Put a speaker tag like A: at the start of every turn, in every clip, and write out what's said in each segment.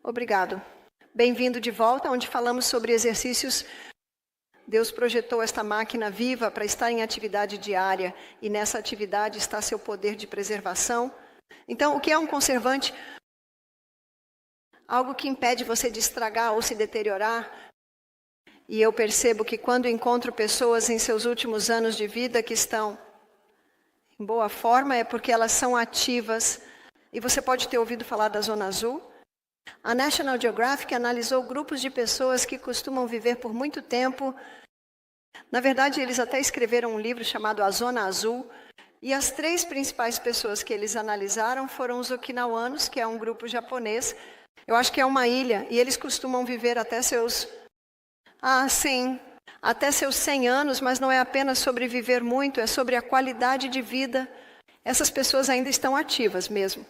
A: Obrigado. Bem-vindo de volta, onde falamos sobre exercícios. Deus projetou esta máquina viva para estar em atividade diária, e nessa atividade está seu poder de preservação. Então, o que é um conservante? Algo que impede você de estragar ou se deteriorar. E eu percebo que quando encontro pessoas em seus últimos anos de vida que estão em boa forma, é porque elas são ativas. E você pode ter ouvido falar da Zona Azul. A National Geographic analisou grupos de pessoas que costumam viver por muito tempo. Na verdade, eles até escreveram um livro chamado A Zona Azul. E as 3 principais pessoas que eles analisaram foram os okinawanos, que é um grupo japonês. Eu acho que é uma ilha, e eles costumam viver até seus... até seus 100 anos, mas não é apenas sobre viver muito, é sobre a qualidade de vida. Essas pessoas ainda estão ativas mesmo.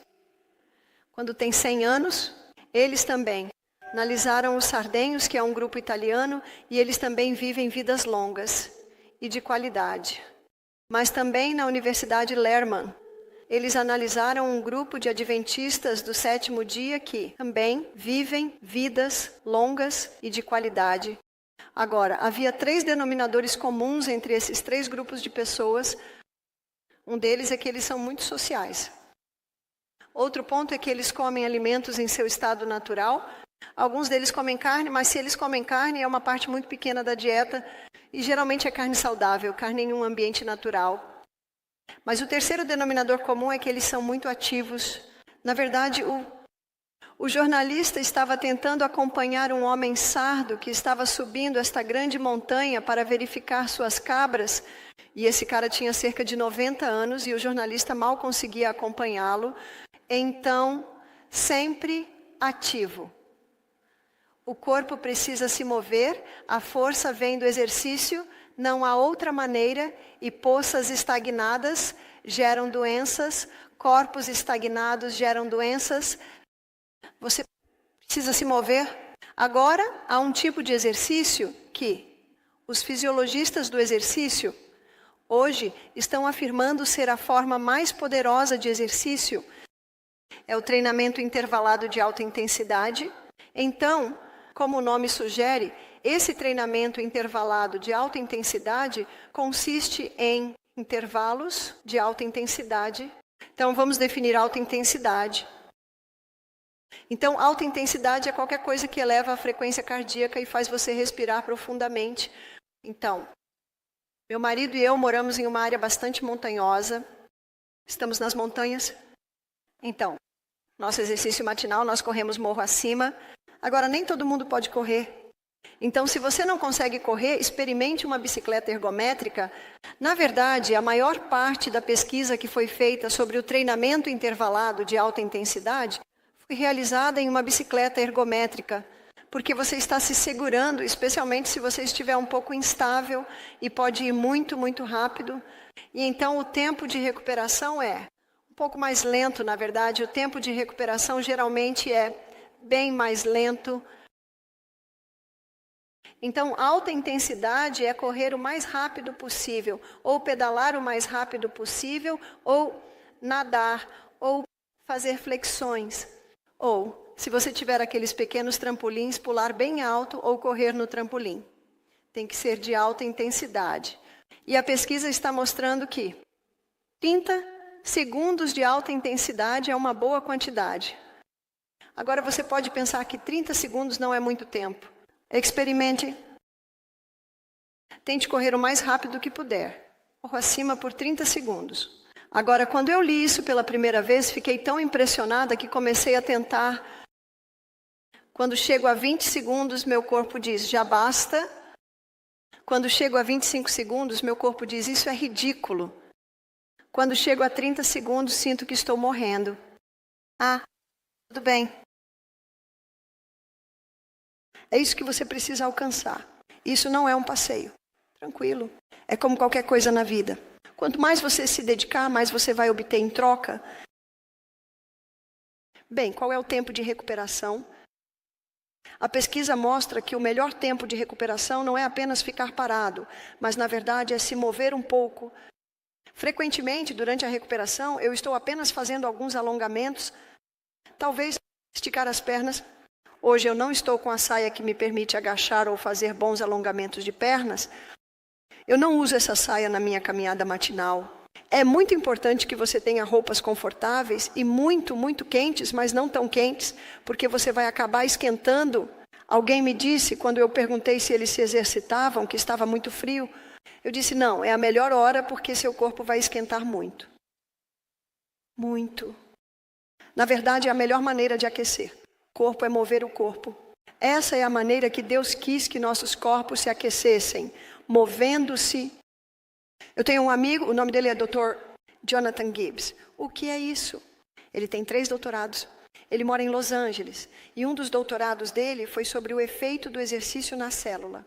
A: Quando tem 100 anos, eles também analisaram os sardenhos, que é um grupo italiano, e eles também vivem vidas longas e de qualidade. Mas também na Universidade Lehrman, eles analisaram um grupo de adventistas do 7º dia que também vivem vidas longas e de qualidade. Agora, havia 3 denominadores comuns entre esses 3 grupos de pessoas. Um deles é que eles são muito sociais. Outro ponto é que eles comem alimentos em seu estado natural. Alguns deles comem carne, mas se eles comem carne, é uma parte muito pequena da dieta. E geralmente é carne saudável, carne em um ambiente natural. Mas o terceiro denominador comum é que eles são muito ativos. Na verdade, o jornalista estava tentando acompanhar um homem sardo que estava subindo esta grande montanha para verificar suas cabras. E esse cara tinha cerca de 90 anos e o jornalista mal conseguia acompanhá-lo. Então, sempre ativo. O corpo precisa se mover, a força vem do exercício, não há outra maneira, e poças estagnadas geram doenças, corpos estagnados geram doenças. Você precisa se mover. Agora, há um tipo de exercício que os fisiologistas do exercício hoje estão afirmando ser a forma mais poderosa de exercício. É o treinamento intervalado de alta intensidade. Então, como o nome sugere, esse treinamento intervalado de alta intensidade consiste em intervalos de alta intensidade. Então, vamos definir alta intensidade. Então, alta intensidade é qualquer coisa que eleva a frequência cardíaca e faz você respirar profundamente. Então, meu marido e eu moramos em uma área bastante montanhosa. Estamos nas montanhas. Então, nosso exercício matinal, nós corremos morro acima. Agora, nem todo mundo pode correr. Então, se você não consegue correr, experimente uma bicicleta ergométrica. Na verdade, a maior parte da pesquisa que foi feita sobre o treinamento intervalado de alta intensidade foi realizada em uma bicicleta ergométrica, porque você está se segurando, especialmente se você estiver um pouco instável e pode ir muito, muito rápido. E então o tempo de recuperação é um pouco mais lento, na verdade. O tempo de recuperação geralmente é bem mais lento. Então, alta intensidade é correr o mais rápido possível, ou pedalar o mais rápido possível, ou nadar, ou fazer flexões. Ou, se você tiver aqueles pequenos trampolins, pular bem alto ou correr no trampolim. Tem que ser de alta intensidade. E a pesquisa está mostrando que 30 segundos de alta intensidade é uma boa quantidade. Agora você pode pensar que 30 segundos não é muito tempo. Experimente. Tente correr o mais rápido que puder. Corra acima por 30 segundos. Agora, quando eu li isso pela primeira vez, fiquei tão impressionada que comecei a tentar. Quando chego a 20 segundos, meu corpo diz, já basta. Quando chego a 25 segundos, meu corpo diz, isso é ridículo. Quando chego a 30 segundos, sinto que estou morrendo. Tudo bem. É isso que você precisa alcançar. Isso não é um passeio. Tranquilo. É como qualquer coisa na vida. Quanto mais você se dedicar, mais você vai obter em troca. Bem, qual é o tempo de recuperação? A pesquisa mostra que o melhor tempo de recuperação não é apenas ficar parado, mas na verdade é se mover um pouco. Frequentemente, durante a recuperação, eu estou apenas fazendo alguns alongamentos, talvez esticar as pernas, Hoje eu não estou com a saia que me permite agachar ou fazer bons alongamentos de pernas. Eu não uso essa saia na minha caminhada matinal. É muito importante que você tenha roupas confortáveis e muito, muito quentes, mas não tão quentes, porque você vai acabar esquentando. Alguém me disse, quando eu perguntei se eles se exercitavam, que estava muito frio, eu disse, não, é a melhor hora porque seu corpo vai esquentar muito. Muito. Na verdade, é a melhor maneira de aquecer. Corpo é mover o corpo. Essa é a maneira que Deus quis que nossos corpos se aquecessem, movendo-se. Eu tenho um amigo, o nome dele é Dr. Jonathan Gibbs. O que é isso? Ele tem 3 doutorados. Ele mora em Los Angeles. E um dos doutorados dele foi sobre o efeito do exercício na célula.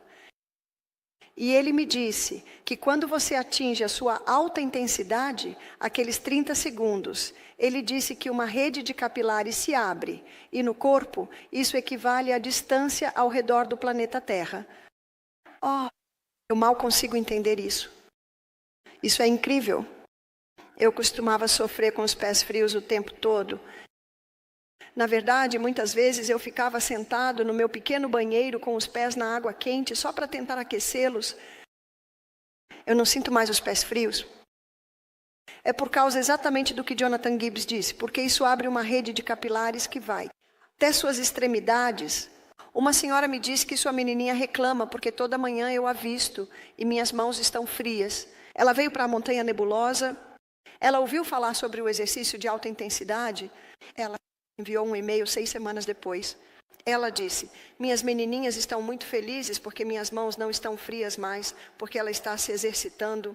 A: E ele me disse que quando você atinge a sua alta intensidade, aqueles 30 segundos, ele disse que uma rede de capilares se abre. E no corpo, isso equivale à distância ao redor do planeta Terra. Oh, eu mal consigo entender isso. Isso é incrível. Eu costumava sofrer com os pés frios o tempo todo. Na verdade, muitas vezes eu ficava sentado no meu pequeno banheiro com os pés na água quente só para tentar aquecê-los. Eu não sinto mais os pés frios. É por causa exatamente do que Jonathan Gibbs disse, porque isso abre uma rede de capilares que vai até suas extremidades. Uma senhora me disse que sua menininha reclama porque toda manhã eu a visto e minhas mãos estão frias. Ela veio para a Montanha Nebulosa, ela ouviu falar sobre o exercício de alta intensidade, ela enviou um e-mail 6 semanas depois. Ela disse, minhas menininhas estão muito felizes porque minhas mãos não estão frias mais, porque ela está se exercitando.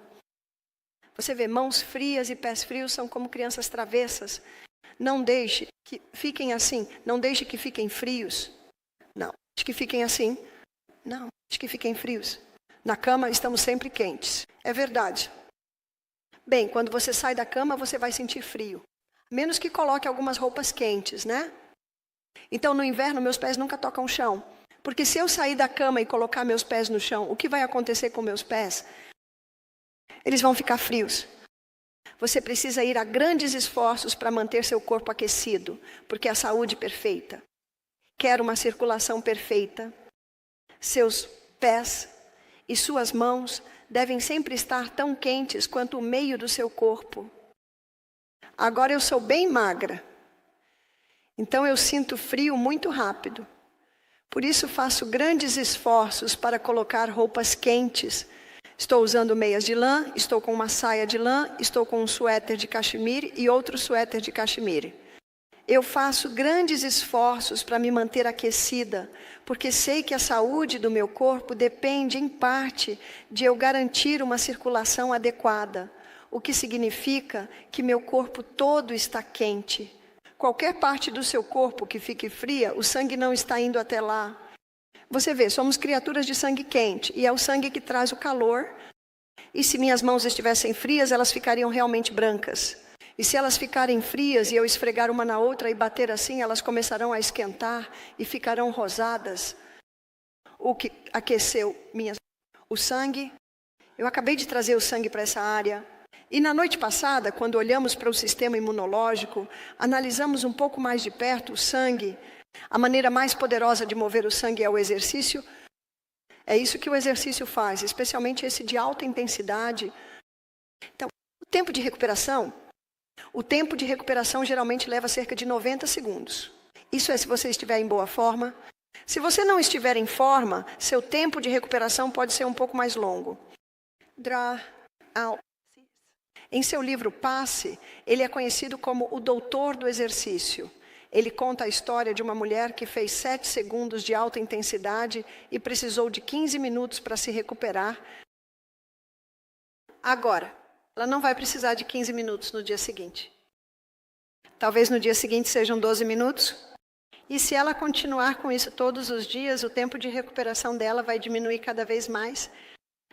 A: Você vê, mãos frias e pés frios são como crianças travessas. Não deixe que fiquem assim, não deixe que fiquem frios. Não, deixe que fiquem assim. Não, deixe que fiquem frios. Na cama estamos sempre quentes. É verdade. Bem, quando você sai da cama, você vai sentir frio. Menos que coloque algumas roupas quentes, né? Então, no inverno, meus pés nunca tocam o chão. Porque se eu sair da cama e colocar meus pés no chão, o que vai acontecer com meus pés? Eles vão ficar frios. Você precisa ir a grandes esforços para manter seu corpo aquecido, porque a saúde perfeita quer uma circulação perfeita. Seus pés e suas mãos devem sempre estar tão quentes quanto o meio do seu corpo. Agora eu sou bem magra, então eu sinto frio muito rápido. Por isso faço grandes esforços para colocar roupas quentes. Estou usando meias de lã, estou com uma saia de lã, estou com um suéter de cachemire e outro suéter de cachemire. Eu faço grandes esforços para me manter aquecida, porque sei que a saúde do meu corpo depende, em parte, de eu garantir uma circulação adequada, o que significa que meu corpo todo está quente. Qualquer parte do seu corpo que fique fria, o sangue não está indo até lá. Você vê, somos criaturas de sangue quente, e é o sangue que traz o calor. E se minhas mãos estivessem frias, elas ficariam realmente brancas. E se elas ficarem frias e eu esfregar uma na outra e bater assim, elas começarão a esquentar e ficarão rosadas. O que aqueceu o sangue. Eu acabei de trazer o sangue para essa área. E na noite passada, quando olhamos para o sistema imunológico, analisamos um pouco mais de perto o sangue. A maneira mais poderosa de mover o sangue é o exercício. É isso que o exercício faz, especialmente esse de alta intensidade. Então, o tempo de recuperação geralmente leva cerca de 90 segundos. Isso é se você estiver em boa forma. Se você não estiver em forma, seu tempo de recuperação pode ser um pouco mais longo. Draw out. Em seu livro Passe, ele é conhecido como o doutor do exercício. Ele conta a história de uma mulher que fez 7 segundos de alta intensidade e precisou de 15 minutos para se recuperar. Agora, ela não vai precisar de 15 minutos no dia seguinte. Talvez no dia seguinte sejam 12 minutos. E se ela continuar com isso todos os dias, o tempo de recuperação dela vai diminuir cada vez mais.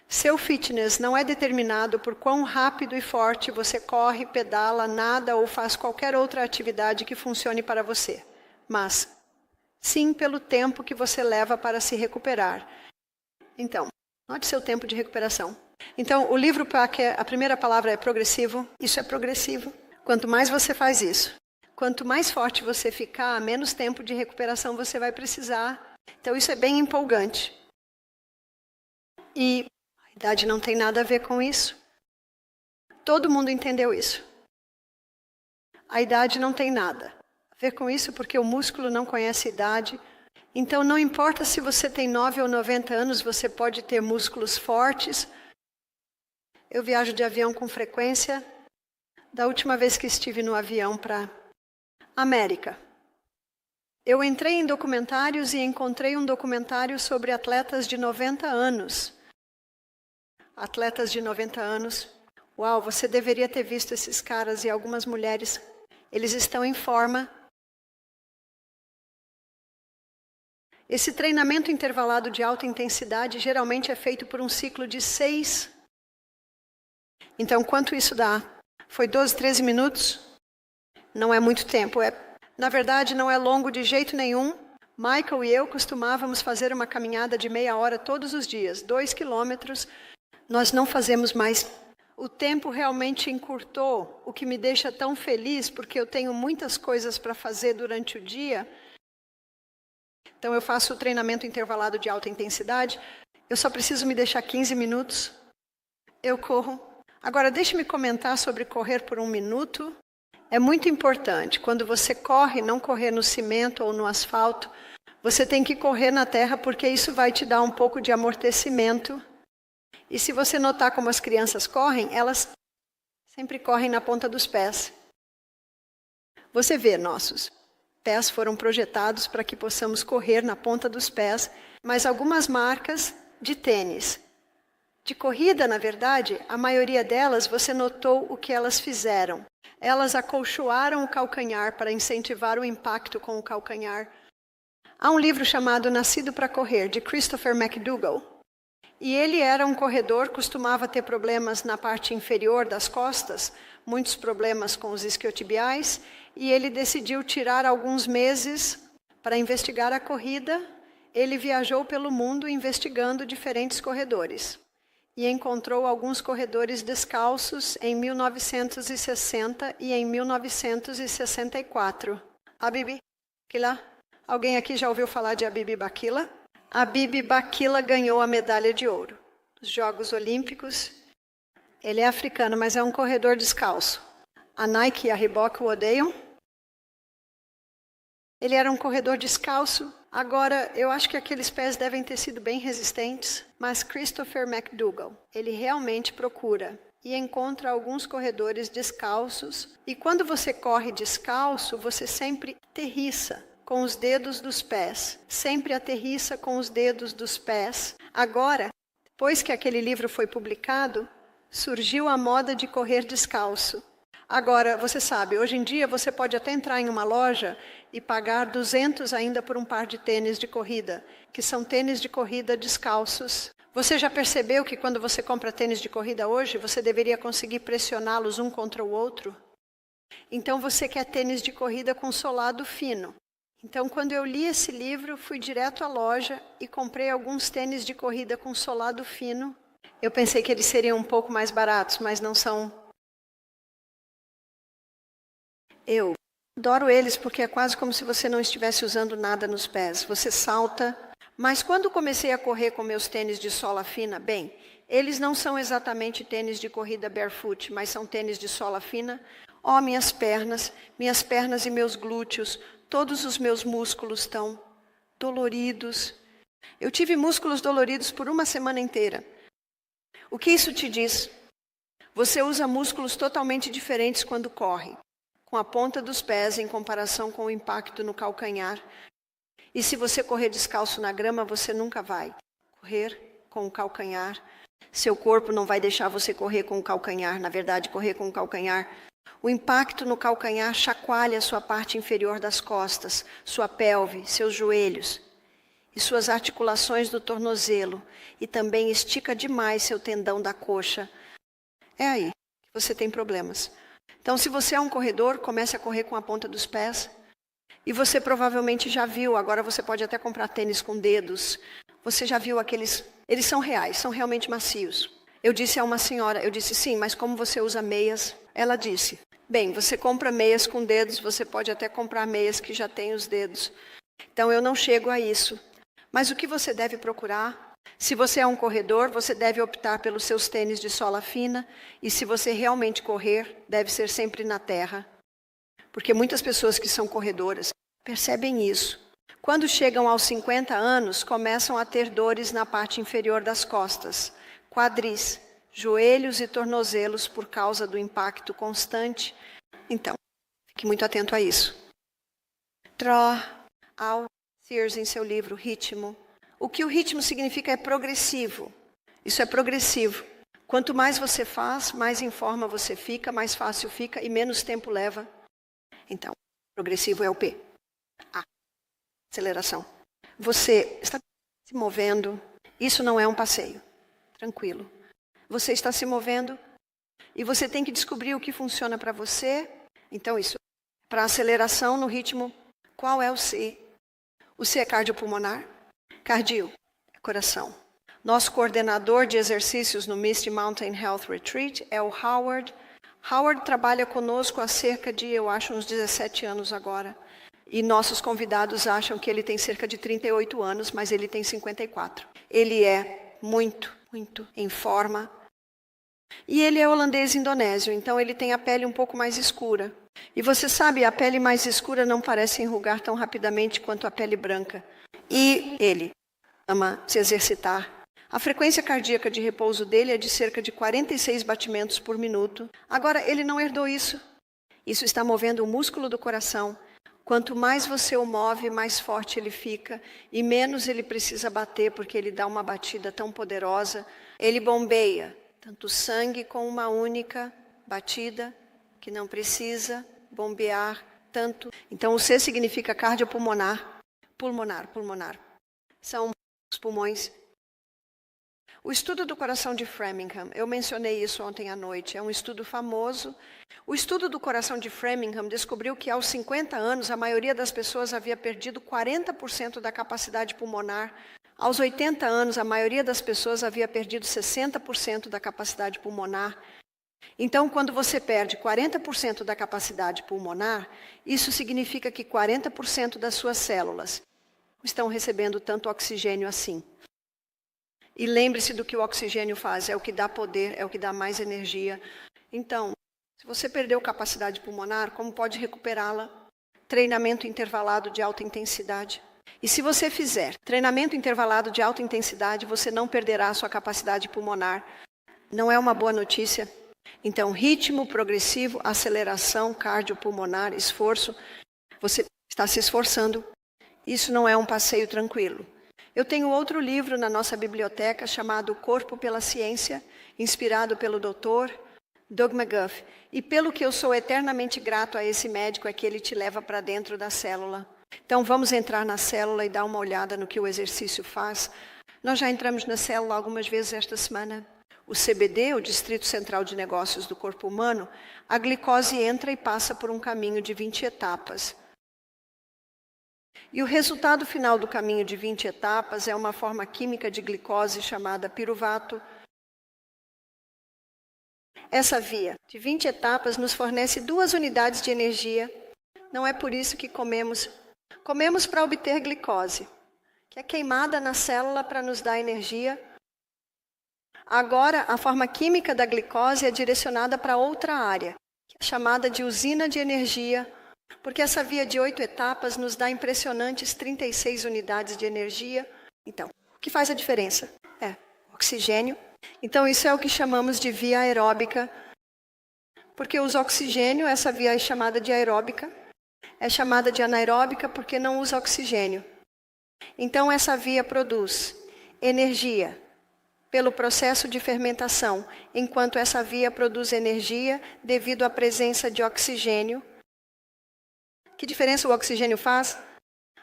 A: Seu fitness não é determinado por quão rápido e forte você corre, pedala, nada ou faz qualquer outra atividade que funcione para você. Mas, sim, pelo tempo que você leva para se recuperar. Então, note seu tempo de recuperação. Então, o livro PAC, a primeira palavra é progressivo. Isso é progressivo. Quanto mais você faz isso, Quanto mais forte você ficar, menos tempo de recuperação você vai precisar. Então isso é bem empolgante. E a idade não tem nada a ver com isso. Todo mundo entendeu isso. A idade não tem nada a ver com isso, porque o músculo não conhece idade. Então não importa se você tem 9 ou 90 anos, você pode ter músculos fortes. Eu viajo de avião com frequência. Da última vez que estive no avião para América, eu entrei em documentários e encontrei um documentário sobre atletas de 90 anos. Atletas de 90 anos. Uau, você deveria ter visto esses caras e algumas mulheres. Eles estão em forma. Esse treinamento intervalado de alta intensidade geralmente é feito por um ciclo de 6. Então, quanto isso dá? Foi 12, 13 minutos? Não é muito tempo. Na verdade, não é longo de jeito nenhum. Michael e eu costumávamos fazer uma caminhada de meia hora todos os dias, 2 quilômetros. Nós não fazemos mais. O tempo realmente encurtou, o que me deixa tão feliz, porque eu tenho muitas coisas para fazer durante o dia. Então eu faço o treinamento intervalado de alta intensidade. Eu só preciso me deixar 15 minutos. Eu corro. Agora, deixe-me comentar sobre correr por 1 minuto. É muito importante. Quando você corre, não correr no cimento ou no asfalto. Você tem que correr na terra, porque isso vai te dar um pouco de amortecimento. E se você notar como as crianças correm, elas sempre correm na ponta dos pés. Você vê, nossos pés foram projetados para que possamos correr na ponta dos pés, mas algumas marcas de tênis, de corrida, na verdade, a maioria delas, você notou o que elas fizeram. Elas acolchoaram o calcanhar para incentivar o impacto com o calcanhar. Há um livro chamado Nascido para Correr, de Christopher McDougall. E ele era um corredor, costumava ter problemas na parte inferior das costas, muitos problemas com os isquiotibiais, e ele decidiu tirar alguns meses para investigar a corrida. Ele viajou pelo mundo investigando diferentes corredores e encontrou alguns corredores descalços em 1960 e em 1964. A Bibi Bakila? Alguém aqui já ouviu falar de Bibi Bakila? A Bibi Bakila ganhou a medalha de ouro nos Jogos Olímpicos. Ele é africano, mas é um corredor descalço. A Nike e a Reebok o odeiam. Ele era um corredor descalço. Agora, eu acho que aqueles pés devem ter sido bem resistentes, mas Christopher McDougall, ele realmente procura e encontra alguns corredores descalços. E quando você corre descalço, você sempre aterrissa com os dedos dos pés. Sempre aterrissa com os dedos dos pés. Agora, depois que aquele livro foi publicado, surgiu a moda de correr descalço. Agora, você sabe, hoje em dia você pode até entrar em uma loja e pagar 200 ainda por um par de tênis de corrida, que são tênis de corrida descalços. Você já percebeu que quando você compra tênis de corrida hoje, você deveria conseguir pressioná-los um contra o outro? Então você quer tênis de corrida com solado fino. Então, quando eu li esse livro, fui direto à loja e comprei alguns tênis de corrida com solado fino. Eu pensei que eles seriam um pouco mais baratos, mas não são. Eu adoro eles porque é quase como se você não estivesse usando nada nos pés. Você salta. Mas quando comecei a correr com meus tênis de sola fina, bem, eles não são exatamente tênis de corrida barefoot, mas são tênis de sola fina. Oh, minhas pernas e meus glúteos, todos os meus músculos estão doloridos. Eu tive músculos doloridos por 1 semana inteira. O que isso te diz? Você usa músculos totalmente diferentes quando corre, com a ponta dos pés em comparação com o impacto no calcanhar. E se você correr descalço na grama, você nunca vai correr com o calcanhar. Seu corpo não vai deixar você correr com o calcanhar. Na verdade, correr com o calcanhar. O impacto no calcanhar chacoalha sua parte inferior das costas, sua pelve, seus joelhos e suas articulações do tornozelo. E também estica demais seu tendão da coxa. É aí que você tem problemas. Então, se você é um corredor, comece a correr com a ponta dos pés. E você provavelmente já viu, agora você pode até comprar tênis com dedos. Você já viu aqueles, eles são reais, são realmente macios. Eu disse a uma senhora, sim, mas como você usa meias? Ela disse, Bem, você compra meias com dedos, você pode até comprar meias que já têm os dedos. Então eu não chego a isso. Mas o que você deve procurar? Se você é um corredor, você deve optar pelos seus tênis de sola fina. E se você realmente correr, deve ser sempre na terra. Porque muitas pessoas que são corredoras percebem isso. Quando chegam aos 50 anos, começam a ter dores na parte inferior das costas, quadris, joelhos e tornozelos por causa do impacto constante. Então, fique muito atento a isso. Al Sears, em seu livro Ritmo. O que o ritmo significa é progressivo. Isso é progressivo. Quanto mais você faz, mais em forma você fica, mais fácil fica e menos tempo leva. Então, progressivo é o P. A. Aceleração. Você está se movendo. Isso não é um passeio. Tranquilo. Você está se movendo e você tem que descobrir o que funciona para você. Então, isso. Para aceleração no ritmo, qual é o C? O C é cardiopulmonar. Cardio é coração. Nosso coordenador de exercícios no Misty Mountain Health Retreat é o Howard. Howard trabalha conosco há cerca de, eu acho, uns 17 anos agora. E nossos convidados acham que ele tem cerca de 38 anos, mas ele tem 54. Ele é muito em forma. E ele é holandês-indonésio, então ele tem a pele um pouco mais escura. E você sabe, a pele mais escura não parece enrugar tão rapidamente quanto a pele branca. E ele ama se exercitar. A frequência cardíaca de repouso dele é de cerca de 46 batimentos por minuto. Agora, ele não herdou isso. Isso está movendo o músculo do coração. Quanto mais você o move, mais forte ele fica. E menos ele precisa bater, porque ele dá uma batida tão poderosa. Ele bombeia tanto sangue com uma única batida, que não precisa bombear tanto. Então, o C significa cardiopulmonar. Pulmonar. São os pulmões. O estudo do coração de Framingham, eu mencionei isso ontem à noite, é um estudo famoso. O estudo do coração de Framingham descobriu que aos 50 anos, a maioria das pessoas havia perdido 40% da capacidade pulmonar. Aos 80 anos, a maioria das pessoas havia perdido 60% da capacidade pulmonar. Então, quando você perde 40% da capacidade pulmonar, isso significa que 40% das suas células estão recebendo tanto oxigênio assim. E lembre-se do que o oxigênio faz, é o que dá poder, é o que dá mais energia. Então, se você perdeu capacidade pulmonar, como pode recuperá-la? Treinamento intervalado de alta intensidade. E se você fizer treinamento intervalado de alta intensidade, você não perderá a sua capacidade pulmonar. Não é uma boa notícia? Então, ritmo progressivo, aceleração cardiopulmonar, esforço. Você está se esforçando. Isso não é um passeio tranquilo. Eu tenho outro livro na nossa biblioteca chamado O Corpo pela Ciência, inspirado pelo Dr. Doug McGuff. E pelo que eu sou eternamente grato a esse médico é que ele te leva para dentro da célula. Então vamos entrar na célula e dar uma olhada no que o exercício faz. Nós já entramos na célula algumas vezes esta semana. O CBD, o Distrito Central de Negócios do Corpo Humano, a glicose entra e passa por um caminho de 20 etapas. E o resultado final do caminho de 20 etapas é uma forma química de glicose chamada piruvato. Essa via de 20 etapas nos fornece 2 unidades de energia. Não é por isso que comemos. Comemos para obter glicose, que é queimada na célula para nos dar energia. Agora, a forma química da glicose é direcionada para outra área, que é chamada de usina de energia, porque essa via de 8 etapas nos dá impressionantes 36 unidades de energia. Então, o que faz a diferença? É oxigênio. Então, isso é o que chamamos de via aeróbica, porque usa oxigênio, essa via é chamada de aeróbica. É chamada de anaeróbica porque não usa oxigênio. Então, essa via produz energia pelo processo de fermentação, enquanto essa via produz energia devido à presença de oxigênio. Que diferença o oxigênio faz?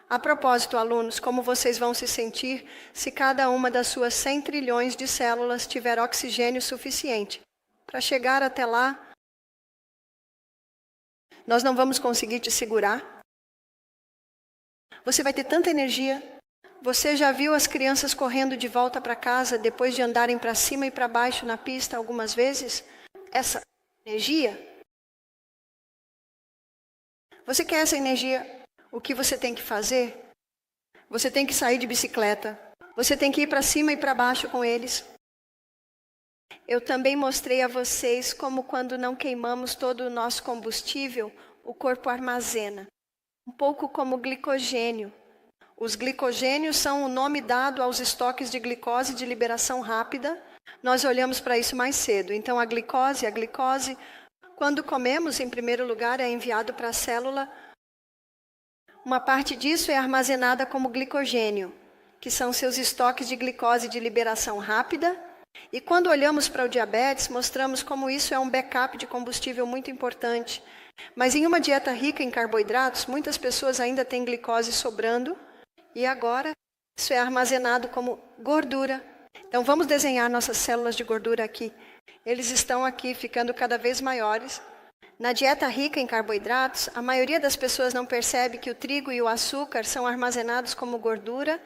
A: A propósito, alunos, como vocês vão se sentir se cada uma das suas 100 trilhões de células tiver oxigênio suficiente? Para chegar até lá, nós não vamos conseguir te segurar. Você vai ter tanta energia. Você já viu as crianças correndo de volta para casa depois de andarem para cima e para baixo na pista algumas vezes? Essa energia Você quer essa energia? O que você tem que fazer? Você tem que sair de bicicleta. Você tem que ir para cima e para baixo com eles. Eu também mostrei a vocês como quando não queimamos todo o nosso combustível, o corpo armazena. Um pouco como glicogênio. Os glicogênios são o nome dado aos estoques de glicose de liberação rápida. Nós olhamos para isso mais cedo. Então a glicose, quando comemos, em primeiro lugar, é enviado para a célula. Uma parte disso é armazenada como glicogênio, que são seus estoques de glicose de liberação rápida. E quando olhamos para o diabetes, mostramos como isso é um backup de combustível muito importante. Mas em uma dieta rica em carboidratos, muitas pessoas ainda têm glicose sobrando. E agora, isso é armazenado como gordura. Então vamos desenhar nossas células de gordura aqui. Eles estão aqui ficando cada vez maiores. Na dieta rica em carboidratos, a maioria das pessoas não percebe que o trigo e o açúcar são armazenados como gordura.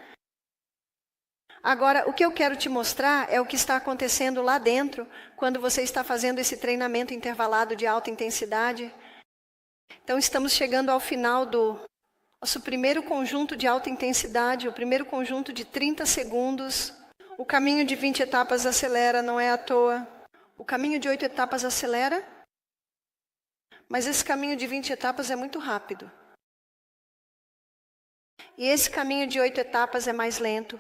A: Agora, o que eu quero te mostrar é o que está acontecendo lá dentro, quando você está fazendo esse treinamento intervalado de alta intensidade. Então, estamos chegando ao final do nosso primeiro conjunto de alta intensidade, o primeiro conjunto de 30 segundos. O caminho de 20 etapas acelera, não é à toa. O caminho de 8 etapas acelera, mas esse caminho de 20 etapas é muito rápido. E esse caminho de 8 etapas é mais lento.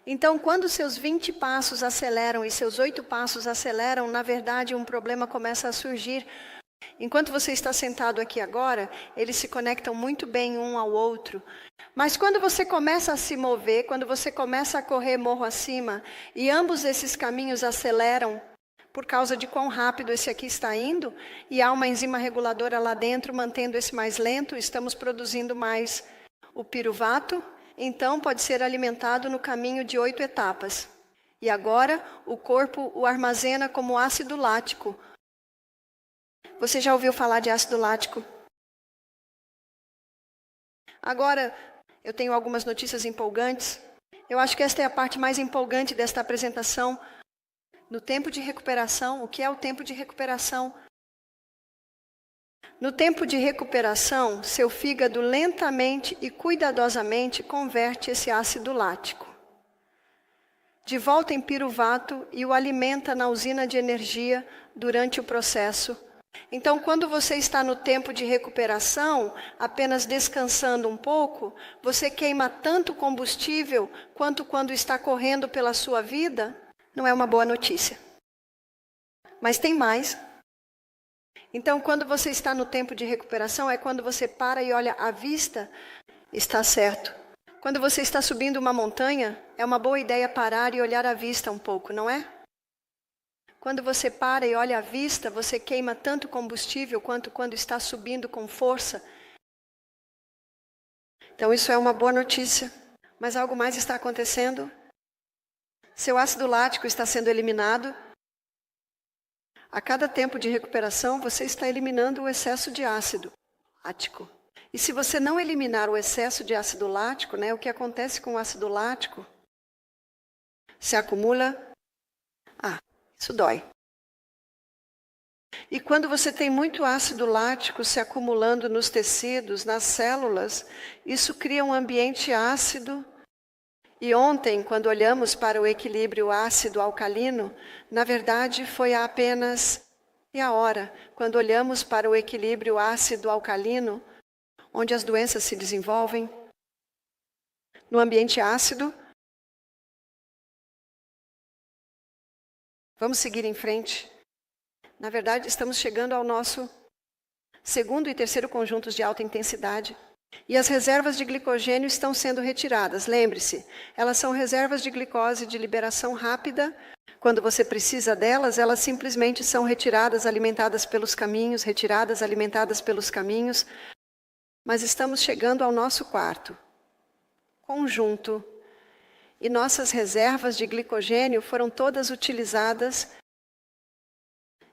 A: Então, quando seus 20 passos aceleram e seus 8 passos aceleram, na verdade, um problema começa a surgir. Enquanto você está sentado aqui agora, eles se conectam muito bem um ao outro. Mas quando você começa a se mover, quando você começa a correr morro acima, e ambos esses caminhos aceleram, por causa de quão rápido esse aqui está indo, e há uma enzima reguladora lá dentro, mantendo esse mais lento, estamos produzindo mais o piruvato. Então, pode ser alimentado no caminho de 8 etapas. E agora, o corpo o armazena como ácido lático. Você já ouviu falar de ácido lático? Agora, eu tenho algumas notícias empolgantes. Eu acho que esta é a parte mais empolgante desta apresentação. No tempo de recuperação, o que é o tempo de recuperação? No tempo de recuperação, seu fígado lentamente e cuidadosamente converte esse ácido lático de volta em piruvato e o alimenta na usina de energia durante o processo. Então, quando você está no tempo de recuperação, apenas descansando um pouco, você queima tanto combustível quanto quando está correndo pela sua vida. Não é uma boa notícia. Mas tem mais. Então, quando você está no tempo de recuperação, é quando você para e olha à vista, está certo. Quando você está subindo uma montanha, é uma boa ideia parar e olhar à vista um pouco, não é? Quando você para e olha à vista, você queima tanto combustível quanto quando está subindo com força. Então, isso é uma boa notícia. Mas algo mais está acontecendo? Seu ácido lático está sendo eliminado. A cada tempo de recuperação, você está eliminando o excesso de ácido lático. E se você não eliminar o excesso de ácido lático, o que acontece com o ácido lático? Se acumula. Isso dói. E quando você tem muito ácido lático se acumulando nos tecidos, nas células, isso cria um ambiente ácido. E ontem, quando olhamos para o equilíbrio ácido-alcalino, na verdade foi apenas meia hora, quando olhamos para o equilíbrio ácido-alcalino, onde as doenças se desenvolvem, no ambiente ácido. Vamos seguir em frente. Na verdade, estamos chegando ao nosso segundo e terceiro conjuntos de alta intensidade. E as reservas de glicogênio estão sendo retiradas. Lembre-se, elas são reservas de glicose de liberação rápida. Quando você precisa delas, elas simplesmente são retiradas, alimentadas pelos caminhos, retiradas, alimentadas pelos caminhos. Mas estamos chegando ao nosso quarto conjunto. E nossas reservas de glicogênio foram todas utilizadas.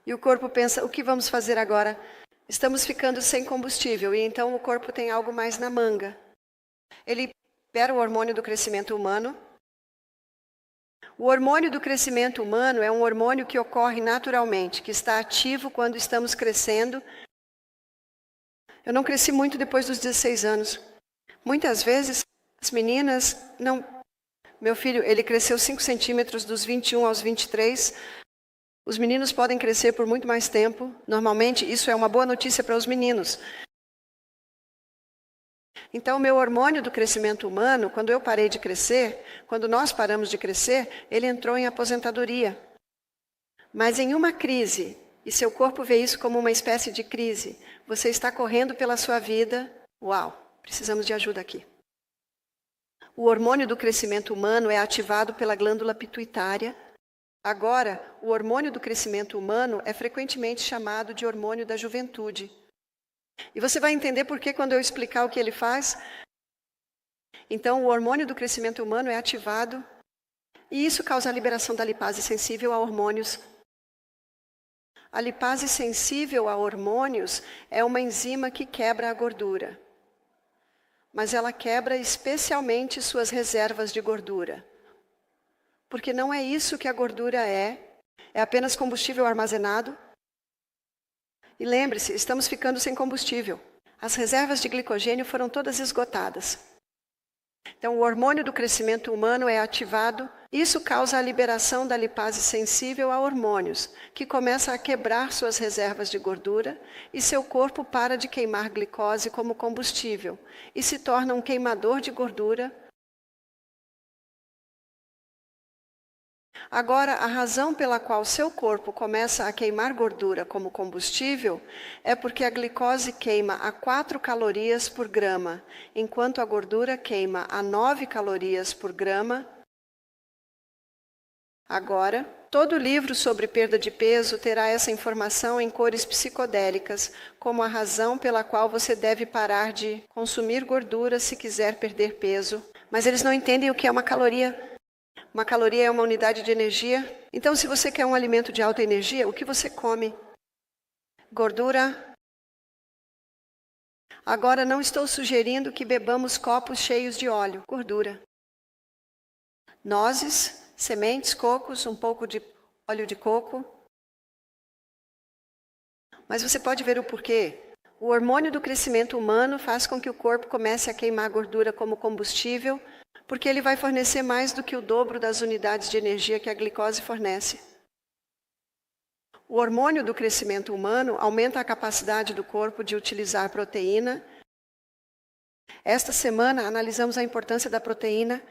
A: E o corpo pensa, o que vamos fazer agora? Estamos ficando sem combustível, e então o corpo tem algo mais na manga. Ele libera o hormônio do crescimento humano. O hormônio do crescimento humano é um hormônio que ocorre naturalmente, que está ativo quando estamos crescendo. Eu não cresci muito depois dos 16 anos. Muitas vezes, as meninas não... Meu filho, ele cresceu 5 centímetros dos 21 aos 23. Os meninos podem crescer por muito mais tempo. Normalmente, isso é uma boa notícia para os meninos. Então, o meu hormônio do crescimento humano, quando eu parei de crescer, quando nós paramos de crescer, ele entrou em aposentadoria. Mas em uma crise, e seu corpo vê isso como uma espécie de crise, você está correndo pela sua vida, uau, precisamos de ajuda aqui. O hormônio do crescimento humano é ativado pela glândula pituitária. Agora, o hormônio do crescimento humano é frequentemente chamado de hormônio da juventude. E você vai entender por que quando eu explicar o que ele faz. Então, o hormônio do crescimento humano é ativado e isso causa a liberação da lipase sensível a hormônios. A lipase sensível a hormônios é uma enzima que quebra a gordura. Mas ela quebra especialmente suas reservas de gordura. Porque não é isso que a gordura é apenas combustível armazenado. E lembre-se, estamos ficando sem combustível. As reservas de glicogênio foram todas esgotadas. Então, o hormônio do crescimento humano é ativado. Isso causa a liberação da lipase sensível a hormônios, que começa a quebrar suas reservas de gordura e seu corpo para de queimar glicose como combustível e se torna um queimador de gordura. Agora, a razão pela qual seu corpo começa a queimar gordura como combustível é porque a glicose queima a 4 calorias por grama, enquanto a gordura queima a 9 calorias por grama. Agora, todo livro sobre perda de peso terá essa informação em cores psicodélicas, como a razão pela qual você deve parar de consumir gordura se quiser perder peso. Mas eles não entendem o que é uma caloria. Uma caloria é uma unidade de energia. Então, se você quer um alimento de alta energia, o que você come? Gordura. Agora, não estou sugerindo que bebamos copos cheios de óleo, gordura. Nozes, sementes, cocos, um pouco de óleo de coco. Mas você pode ver o porquê. O hormônio do crescimento humano faz com que o corpo comece a queimar gordura como combustível, porque ele vai fornecer mais do que o dobro das unidades de energia que a glicose fornece. O hormônio do crescimento humano aumenta a capacidade do corpo de utilizar proteína. Esta semana analisamos a importância da proteína.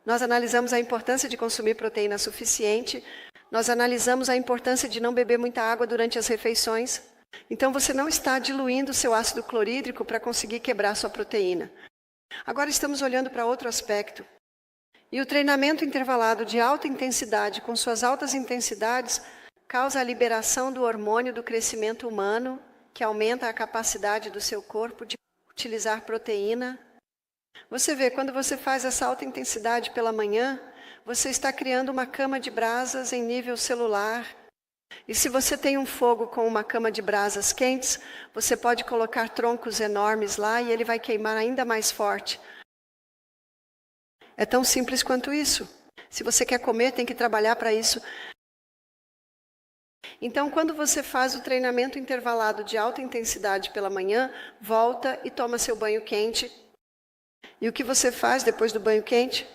A: Nós analisamos a importância de consumir proteína suficiente. Nós analisamos a importância de não beber muita água durante as refeições. Então você não está diluindo seu ácido clorídrico para conseguir quebrar sua proteína. Agora estamos olhando para outro aspecto. E o treinamento intervalado de alta intensidade com suas altas intensidades causa a liberação do hormônio do crescimento humano, que aumenta a capacidade do seu corpo de utilizar proteína. Você vê, quando você faz essa alta intensidade pela manhã, você está criando uma cama de brasas em nível celular. E se você tem um fogo com uma cama de brasas quentes, você pode colocar troncos enormes lá e ele vai queimar ainda mais forte. É tão simples quanto isso. Se você quer comer, tem que trabalhar para isso. Então, quando você faz o treinamento intervalado de alta intensidade pela manhã, volta e toma seu banho quente. E o que você faz depois do banho quente?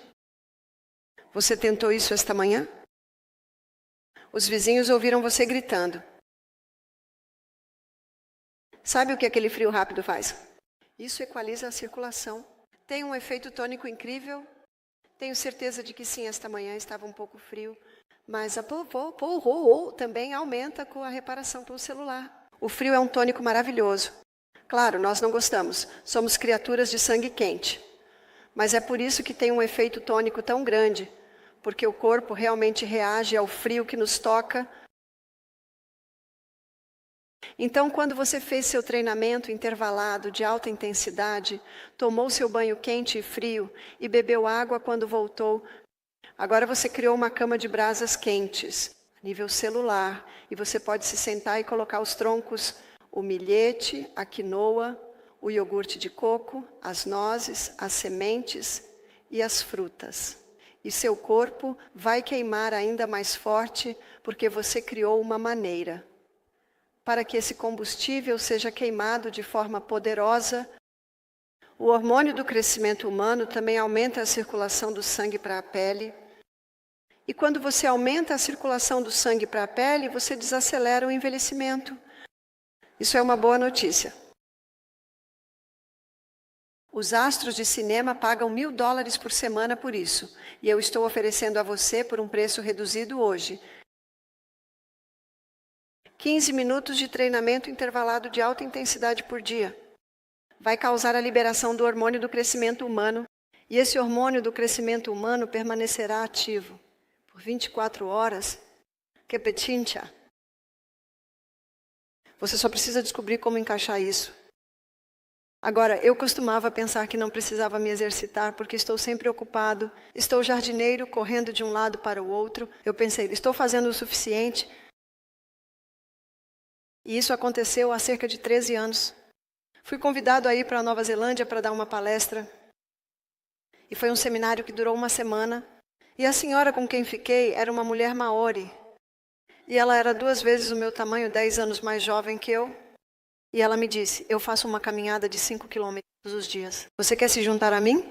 A: Você tentou isso esta manhã? Os vizinhos ouviram você gritando. Sabe o que aquele frio rápido faz? Isso equaliza a circulação. Tem um efeito tônico incrível. Tenho certeza de que sim, esta manhã estava um pouco frio. Mas a também aumenta com a reparação pelo celular. O frio é um tônico maravilhoso. Claro, nós não gostamos. Somos criaturas de sangue quente. Mas é por isso que tem um efeito tônico tão grande. Porque o corpo realmente reage ao frio que nos toca. Então, quando você fez seu treinamento intervalado de alta intensidade, tomou seu banho quente e frio e bebeu água quando voltou, agora você criou uma cama de brasas quentes, a nível celular, e você pode se sentar e colocar os troncos, o milhete, a quinoa, o iogurte de coco, as nozes, as sementes e as frutas. E seu corpo vai queimar ainda mais forte porque você criou uma maneira. para que esse combustível seja queimado de forma poderosa. O hormônio do crescimento humano também aumenta a circulação do sangue para a pele. E quando você aumenta a circulação do sangue para a pele, você desacelera o envelhecimento. Isso é uma boa notícia. Os astros de cinema pagam $1.000 por semana por isso. E eu estou oferecendo a você por um preço reduzido hoje. 15 minutos de treinamento intervalado de alta intensidade por dia. Vai causar a liberação do hormônio do crescimento humano. E esse hormônio do crescimento humano permanecerá ativo por 24 horas. Que petincha. Você só precisa descobrir como encaixar isso. Agora, eu costumava pensar que não precisava me exercitar porque estou sempre ocupado. Estou jardineiro, correndo de um lado para o outro. Eu pensei, estou fazendo o suficiente. E isso aconteceu há cerca de 13 anos. Fui convidado a ir para a Nova Zelândia para dar uma palestra. E foi um seminário que durou uma semana. E a senhora com quem fiquei era uma mulher maori. E ela era 2 vezes o meu tamanho, 10 anos mais jovem que eu. E ela me disse, eu faço uma caminhada de 5 quilômetros todos os dias. Você quer se juntar a mim?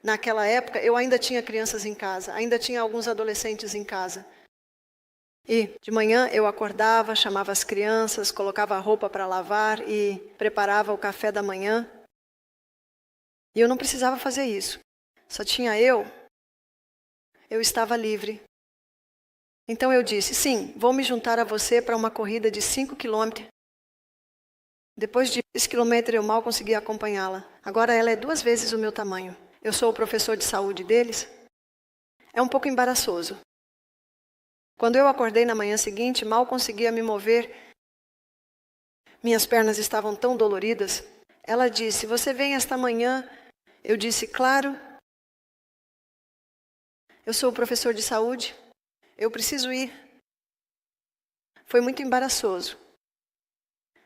A: Naquela época, eu ainda tinha crianças em casa, ainda tinha alguns adolescentes em casa. E de manhã eu acordava, chamava as crianças, colocava a roupa para lavar e preparava o café da manhã. E eu não precisava fazer isso. Só tinha eu estava livre. Então eu disse, sim, vou me juntar a você para uma corrida de 5 quilômetros. Depois de 10 quilômetros eu mal consegui acompanhá-la. Agora ela é 2 vezes o meu tamanho. Eu sou o professor de saúde deles. É um pouco embaraçoso. Quando eu acordei na manhã seguinte, mal conseguia me mover. Minhas pernas estavam tão doloridas. Ela disse, você vem esta manhã? Eu disse, claro. Eu sou o professor de saúde. Eu preciso ir. Foi muito embaraçoso.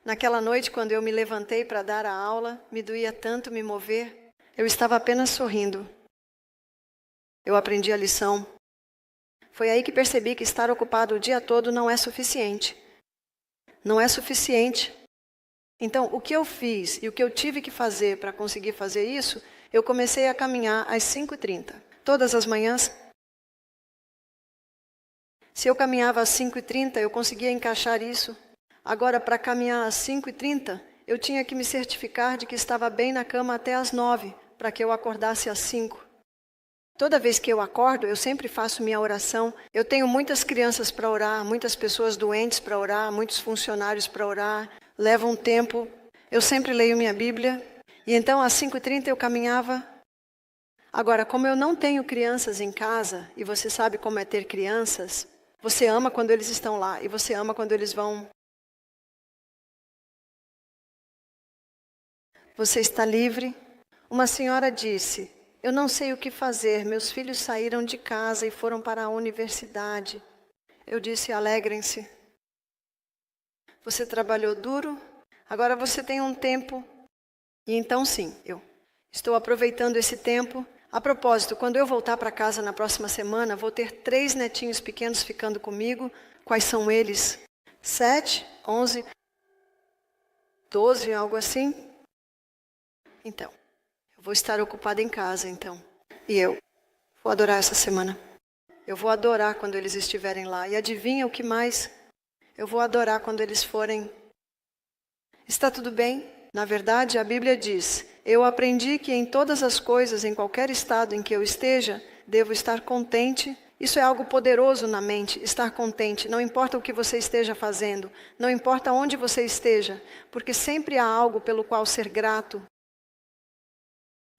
A: Naquela noite, quando eu me levantei para dar a aula, me doía tanto me mover. Eu estava apenas sorrindo. Eu aprendi a lição. Foi aí que percebi que estar ocupado o dia todo não é suficiente. Não é suficiente. Então, o que eu fiz e o que eu tive que fazer para conseguir fazer isso, eu comecei a caminhar às 5h30. Todas as manhãs. Se eu caminhava às 5h30, eu conseguia encaixar isso. Agora, para caminhar às 5h30, eu tinha que me certificar de que estava bem na cama até às 9h, para que eu acordasse às 5h. Toda vez que eu acordo, eu sempre faço minha oração. Eu tenho muitas crianças para orar, muitas pessoas doentes para orar, muitos funcionários para orar. Leva um tempo. Eu sempre leio minha Bíblia. E então, às 5h30, eu caminhava. Agora, como eu não tenho crianças em casa, e você sabe como é ter crianças, você ama quando eles estão lá, e você ama quando eles vão. Você está livre? Uma senhora disse, eu não sei o que fazer, meus filhos saíram de casa e foram para a universidade. Eu disse, alegrem-se. Você trabalhou duro, agora você tem um tempo. E então sim, eu estou aproveitando esse tempo. A propósito, quando eu voltar para casa na próxima semana, vou ter 3 netinhos pequenos ficando comigo. Quais são eles? 7, 11, 12, algo assim. Então, eu vou estar ocupada em casa, então. E eu vou adorar essa semana. Eu vou adorar quando eles estiverem lá. E adivinha o que mais? Eu vou adorar quando eles forem. Está tudo bem? Na verdade, a Bíblia diz, eu aprendi que em todas as coisas, em qualquer estado em que eu esteja, devo estar contente. Isso é algo poderoso na mente, estar contente. Não importa o que você esteja fazendo, não importa onde você esteja, porque sempre há algo pelo qual ser grato.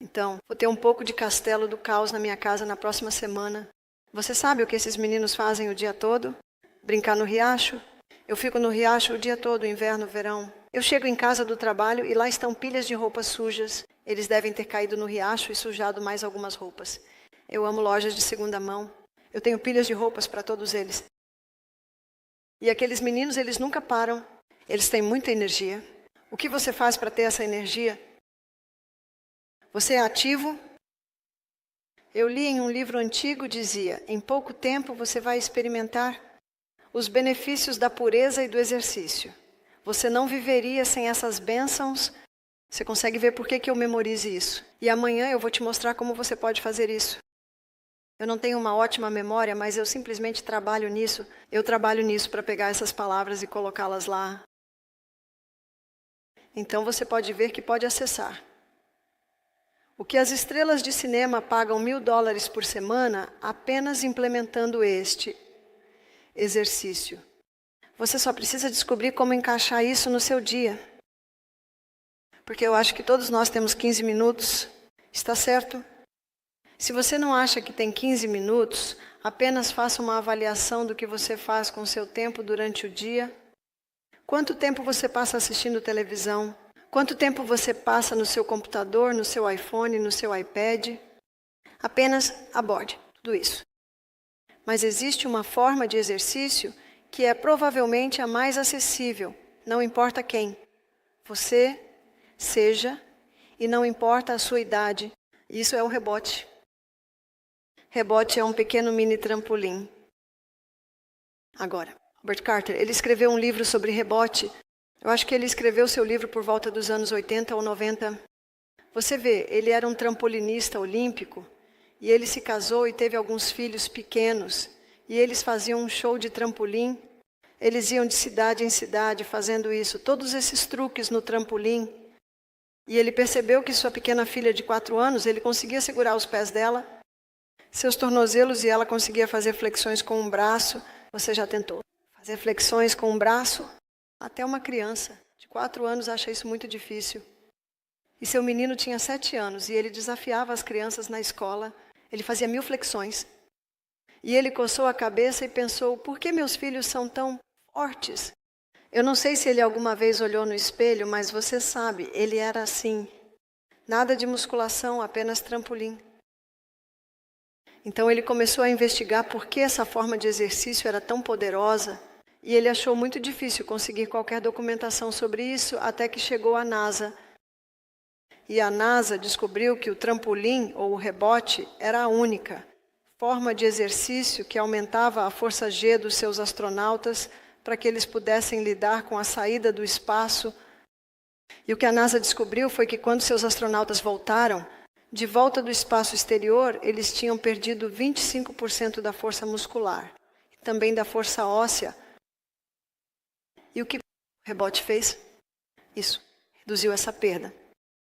A: Então, vou ter um pouco de castelo do caos na minha casa na próxima semana. Você sabe o que esses meninos fazem o dia todo? Brincar no riacho? Eu fico no riacho o dia todo, inverno, verão. Eu chego em casa do trabalho e lá estão pilhas de roupas sujas. Eles devem ter caído no riacho e sujado mais algumas roupas. Eu amo lojas de segunda mão. Eu tenho pilhas de roupas para todos eles. E aqueles meninos, eles nunca param. Eles têm muita energia. O que você faz para ter essa energia? Você é ativo? Eu li em um livro antigo, dizia, em pouco tempo você vai experimentar os benefícios da pureza e do exercício. Você não viveria sem essas bênçãos. Você consegue ver por que eu memorize isso. E amanhã eu vou te mostrar como você pode fazer isso. Eu não tenho uma ótima memória, mas eu simplesmente trabalho nisso. Eu trabalho nisso para pegar essas palavras e colocá-las lá. Então você pode ver que pode acessar. O que as estrelas de cinema pagam $1.000 por semana apenas implementando este exercício. Você só precisa descobrir como encaixar isso no seu dia. Porque eu acho que todos nós temos 15 minutos. Está certo? Se você não acha que tem 15 minutos, apenas faça uma avaliação do que você faz com o seu tempo durante o dia. Quanto tempo você passa assistindo televisão? Quanto tempo você passa no seu computador, no seu iPhone, no seu iPad? Apenas aborde tudo isso. Mas existe uma forma de exercício que é provavelmente a mais acessível, não importa quem. Você seja, e não importa a sua idade. Isso é o rebote. Rebote é um pequeno mini trampolim. Agora, Albert Carter, ele escreveu um livro sobre rebote. Eu acho que ele escreveu seu livro por volta dos anos 80 ou 90. Você vê, ele era um trampolinista olímpico, e ele se casou e teve alguns filhos pequenos, e eles faziam um show de trampolim. Eles iam de cidade em cidade fazendo isso, todos esses truques no trampolim. E ele percebeu que sua pequena filha de 4 anos, ele conseguia segurar os pés dela, seus tornozelos, e ela conseguia fazer flexões com um braço. Você já tentou fazer flexões com um braço? Até uma criança de 4 anos acha isso muito difícil. E seu menino tinha 7 anos, e ele desafiava as crianças na escola. Ele fazia 1000 flexões. E ele coçou a cabeça e pensou, por que meus filhos são tão fortes? Eu não sei se ele alguma vez olhou no espelho, mas você sabe, ele era assim. Nada de musculação, apenas trampolim. Então ele começou a investigar por que essa forma de exercício era tão poderosa. E ele achou muito difícil conseguir qualquer documentação sobre isso, até que chegou à NASA. E a NASA descobriu que o trampolim, ou o rebote, era a única forma de exercício que aumentava a força G dos seus astronautas para que eles pudessem lidar com a saída do espaço. E o que a NASA descobriu foi que quando seus astronautas voltaram, de volta do espaço exterior, eles tinham perdido 25% da força muscular, e também da força óssea. E o que o rebote fez? Isso, reduziu essa perda.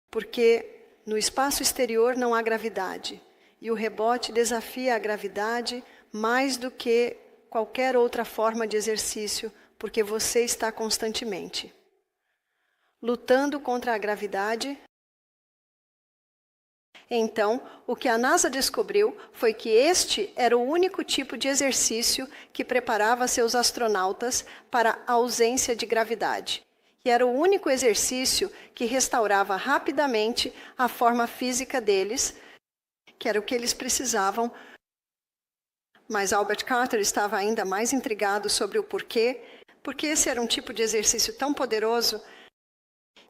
A: Porque no espaço exterior não há gravidade. E o rebote desafia a gravidade mais do que qualquer outra forma de exercício, porque você está constantemente lutando contra a gravidade. Então, o que a NASA descobriu foi que este era o único tipo de exercício que preparava seus astronautas para a ausência de gravidade. E era o único exercício que restaurava rapidamente a forma física deles, que era o que eles precisavam. Mas Albert Carter estava ainda mais intrigado sobre o porquê, porque esse era um tipo de exercício tão poderoso.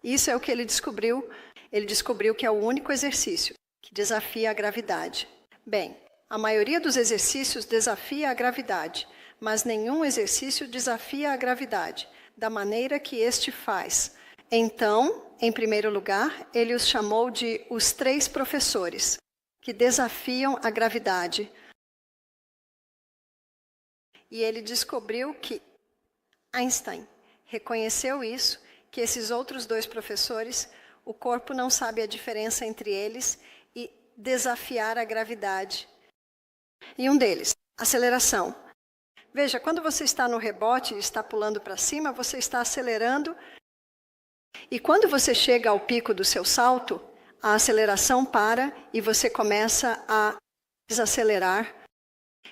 A: Isso é o que ele descobriu. Ele descobriu que é o único exercício que desafia a gravidade. Bem, a maioria dos exercícios desafia a gravidade, mas nenhum exercício desafia a gravidade da maneira que este faz. Então, em primeiro lugar, ele os chamou de os 3 professores, que desafiam a gravidade. E ele descobriu que Einstein reconheceu isso, que esses outros 2 professores, o corpo não sabe a diferença entre eles e desafiar a gravidade. E um deles, aceleração. Veja, quando você está no rebote e está pulando para cima, você está acelerando. E quando você chega ao pico do seu salto, a aceleração para e você começa a desacelerar.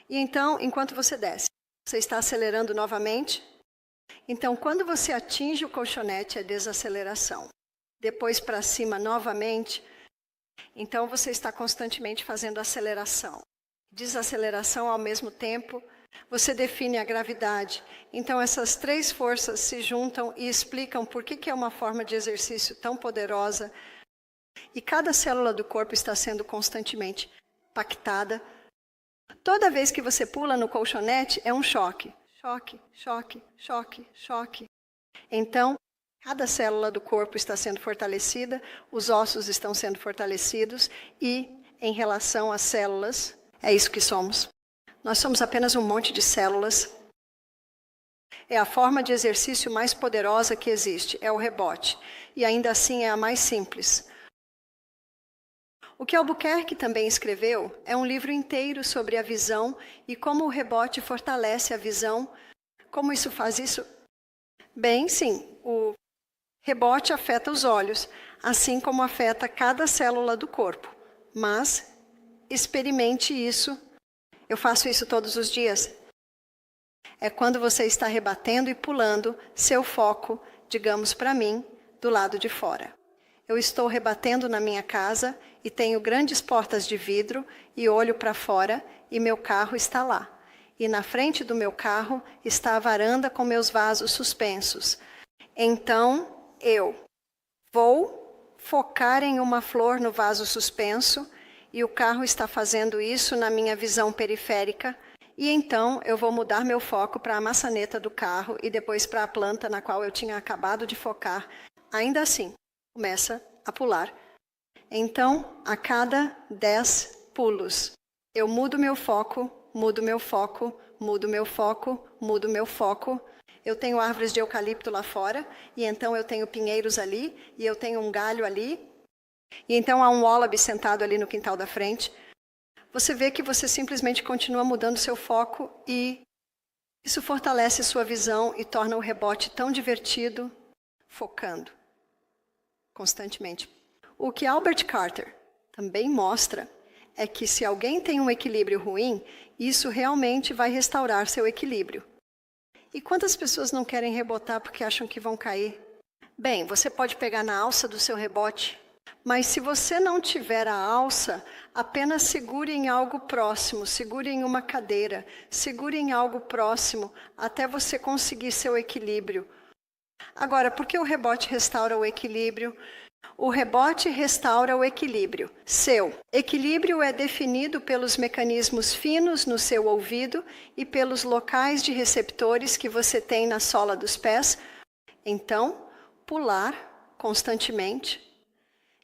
A: E então, enquanto você desce, você está acelerando novamente. Então, quando você atinge o colchonete, é desaceleração. Depois para cima novamente. Então, você está constantemente fazendo aceleração. Desaceleração ao mesmo tempo. Você define a gravidade. Então, essas 3 forças se juntam e explicam por que é uma forma de exercício tão poderosa. E cada célula do corpo está sendo constantemente pactada. Toda vez que você pula no colchonete, é um choque. choque, choque, choque, choque. Então, cada célula do corpo está sendo fortalecida, os ossos estão sendo fortalecidos e, em relação às células, é isso que somos. Nós somos apenas um monte de células. É a forma de exercício mais poderosa que existe, é o rebote. E ainda assim é a mais simples. O que Albuquerque também escreveu é um livro inteiro sobre a visão e como o rebote fortalece a visão. Como isso faz isso? Bem, sim, o rebote afeta os olhos, assim como afeta cada célula do corpo. Mas experimente isso. Eu faço isso todos os dias. É quando você está rebatendo e pulando seu foco, digamos para mim, do lado de fora. Eu estou rebatendo na minha casa e tenho grandes portas de vidro e olho para fora e meu carro está lá. E na frente do meu carro está a varanda com meus vasos suspensos. Então, eu vou focar em uma flor no vaso suspenso e o carro está fazendo isso na minha visão periférica. E então eu vou mudar meu foco para a maçaneta do carro e depois para a planta na qual eu tinha acabado de focar. Ainda assim, começa a pular. Então, a cada 10 pulos, eu mudo meu foco, mudo meu foco, mudo meu foco, mudo meu foco. Eu tenho árvores de eucalipto lá fora, e então eu tenho pinheiros ali, e eu tenho um galho ali, e então há um wallaby sentado ali no quintal da frente. Você vê que você simplesmente continua mudando seu foco e isso fortalece sua visão e torna o rebote tão divertido, focando constantemente. O que Albert Carter também mostra é que se alguém tem um equilíbrio ruim, isso realmente vai restaurar seu equilíbrio. E quantas pessoas não querem rebotar porque acham que vão cair? Bem, você pode pegar na alça do seu rebote, mas se você não tiver a alça, apenas segure em algo próximo, segure em uma cadeira, segure em algo próximo até você conseguir seu equilíbrio. Agora, por que o rebote restaura o equilíbrio? O rebote restaura o equilíbrio. Seu equilíbrio é definido pelos mecanismos finos no seu ouvido e pelos locais de receptores que você tem na sola dos pés. Então, pular constantemente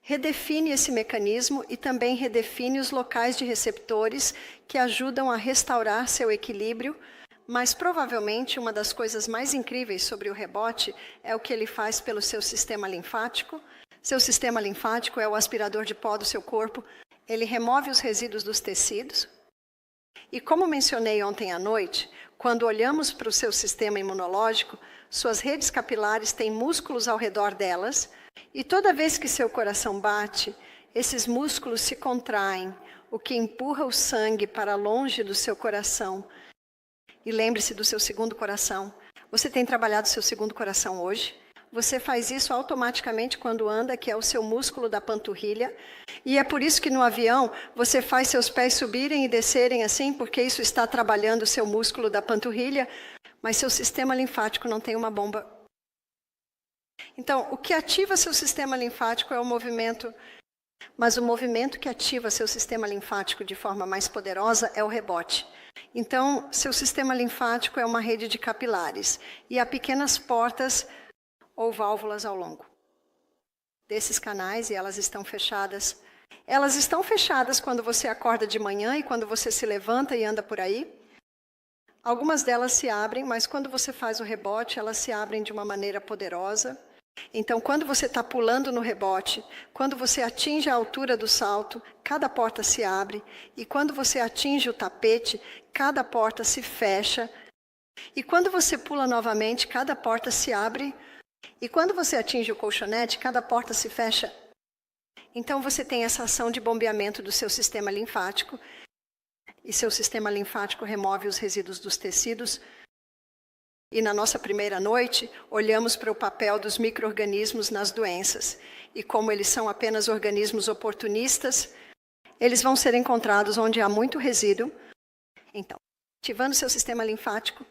A: redefine esse mecanismo e também redefine os locais de receptores que ajudam a restaurar seu equilíbrio. Mas provavelmente uma das coisas mais incríveis sobre o rebote é o que ele faz pelo seu sistema linfático. Seu sistema linfático é o aspirador de pó do seu corpo. Ele remove os resíduos dos tecidos. E como mencionei ontem à noite, quando olhamos para o seu sistema imunológico, suas redes capilares têm músculos ao redor delas. E toda vez que seu coração bate, esses músculos se contraem, o que empurra o sangue para longe do seu coração. E lembre-se do seu segundo coração. Você tem trabalhado seu segundo coração hoje? Você faz isso automaticamente quando anda, que é o seu músculo da panturrilha. E é por isso que no avião você faz seus pés subirem e descerem assim, porque isso está trabalhando o seu músculo da panturrilha, mas seu sistema linfático não tem uma bomba. Então, o que ativa seu sistema linfático é o movimento, mas o movimento que ativa seu sistema linfático de forma mais poderosa é o rebote. Então, seu sistema linfático é uma rede de capilares e há pequenas portas ou válvulas ao longo desses canais, e elas estão fechadas. Elas estão fechadas quando você acorda de manhã e quando você se levanta e anda por aí. Algumas delas se abrem, mas quando você faz o rebote, elas se abrem de uma maneira poderosa. Então, quando você está pulando no rebote, quando você atinge a altura do salto, cada porta se abre. E quando você atinge o tapete, cada porta se fecha. E quando você pula novamente, cada porta se abre. E quando você atinge o colchonete, cada porta se fecha. Então você tem essa ação de bombeamento do seu sistema linfático. E seu sistema linfático remove os resíduos dos tecidos. E na nossa primeira noite, olhamos para o papel dos micro-organismos nas doenças. E como eles são apenas organismos oportunistas, eles vão ser encontrados onde há muito resíduo. Então, ativando seu sistema linfático,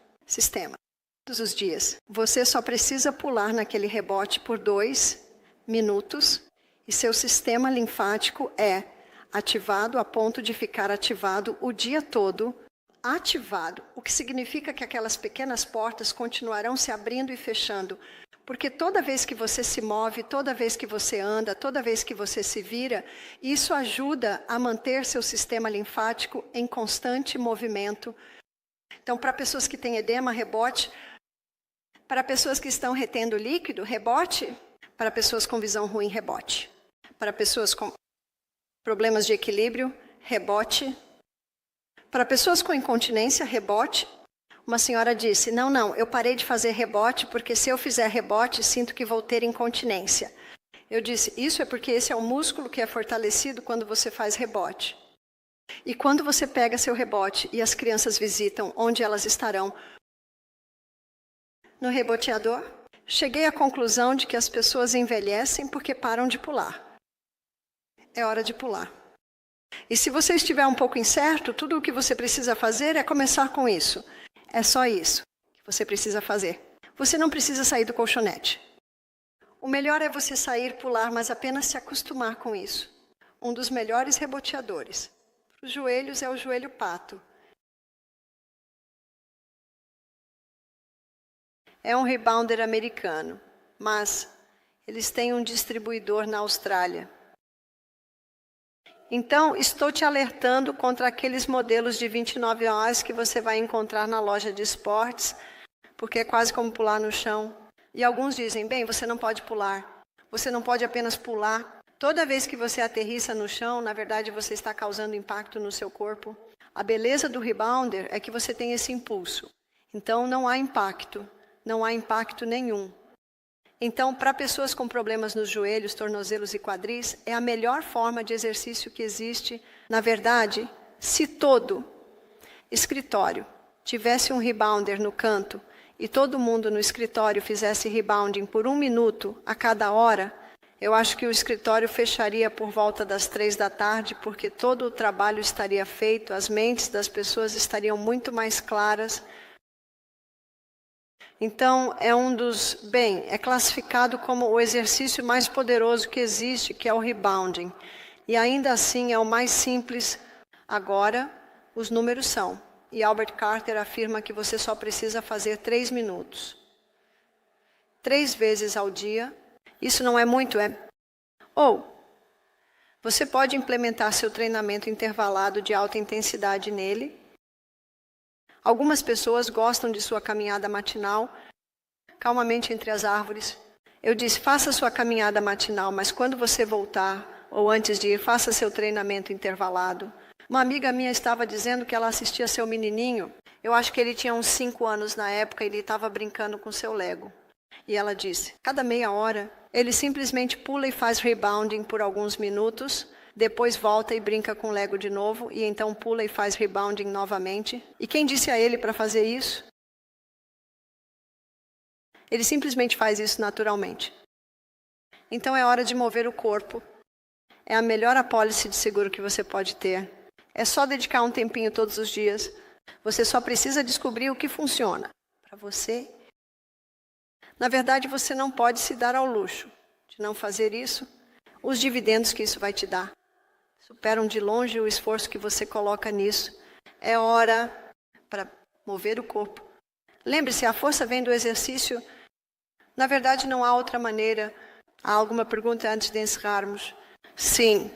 A: todos os dias. Você só precisa pular naquele rebote por 2 minutos e seu sistema linfático é ativado a ponto de ficar ativado o dia todo ativado, o que significa que aquelas pequenas portas continuarão se abrindo e fechando. Porque toda vez que você se move, toda vez que você anda, toda vez que você se vira, isso ajuda a manter seu sistema linfático em constante movimento. Então, para pessoas que têm edema, rebote. Para pessoas que estão retendo líquido, rebote. Para pessoas com visão ruim, rebote. Para pessoas com problemas de equilíbrio, rebote. Para pessoas com incontinência, rebote. Uma senhora disse, não, eu parei de fazer rebote, porque se eu fizer rebote, sinto que vou ter incontinência. Eu disse, isso é porque esse é o músculo que é fortalecido quando você faz rebote. E quando você pega seu rebote e as crianças visitam, onde elas estarão? No reboteador? Cheguei à conclusão de que as pessoas envelhecem porque param de pular. É hora de pular. E se você estiver um pouco incerto, tudo o que você precisa fazer é começar com isso. É só isso que você precisa fazer. Você não precisa sair do colchonete. O melhor é você sair, pular, mas apenas se acostumar com isso. Um dos melhores reboteadores para os joelhos é o joelho pato. É um rebounder americano, mas eles têm um distribuidor na Austrália. Então, estou te alertando contra aqueles modelos de 29 horas que você vai encontrar na loja de esportes, porque é quase como pular no chão. E alguns dizem, bem, você não pode pular. Você não pode apenas pular. Toda vez que você aterrissa no chão, na verdade, você está causando impacto no seu corpo. A beleza do rebounder é que você tem esse impulso. Então, não há impacto. Não há impacto nenhum. Então, para pessoas com problemas nos joelhos, tornozelos e quadris, é a melhor forma de exercício que existe. Na verdade, se todo escritório tivesse um rebounder no canto e todo mundo no escritório fizesse rebounding por 1 minuto a cada hora, eu acho que o escritório fecharia por volta das 3 da tarde, porque todo o trabalho estaria feito, as mentes das pessoas estariam muito mais claras. Então, é classificado como o exercício mais poderoso que existe, que é o rebounding. E ainda assim é o mais simples. Agora, os números são. E Albert Carter afirma que você só precisa fazer 3 minutos. 3 vezes ao dia. Isso não é muito, é? Ou, você pode implementar seu treinamento intervalado de alta intensidade nele. Algumas pessoas gostam de sua caminhada matinal, calmamente entre as árvores. Eu disse, faça sua caminhada matinal, mas quando você voltar, ou antes de ir, faça seu treinamento intervalado. Uma amiga minha estava dizendo que ela assistia seu menininho. Eu acho que ele tinha uns 5 anos na época e ele estava brincando com seu Lego. E ela disse, cada meia hora, ele simplesmente pula e faz rebounding por alguns minutos, depois volta e brinca com o Lego de novo, e então pula e faz rebounding novamente. E quem disse a ele para fazer isso? Ele simplesmente faz isso naturalmente. Então é hora de mover o corpo. É a melhor apólice de seguro que você pode ter. É só dedicar um tempinho todos os dias. Você só precisa descobrir o que funciona para você. Na verdade, você não pode se dar ao luxo de não fazer isso. Os dividendos que isso vai te dar superam de longe o esforço que você coloca nisso. É hora para mover o corpo. Lembre-se, a força vem do exercício. Na verdade, não há outra maneira. Há alguma pergunta antes de encerrarmos? Sim.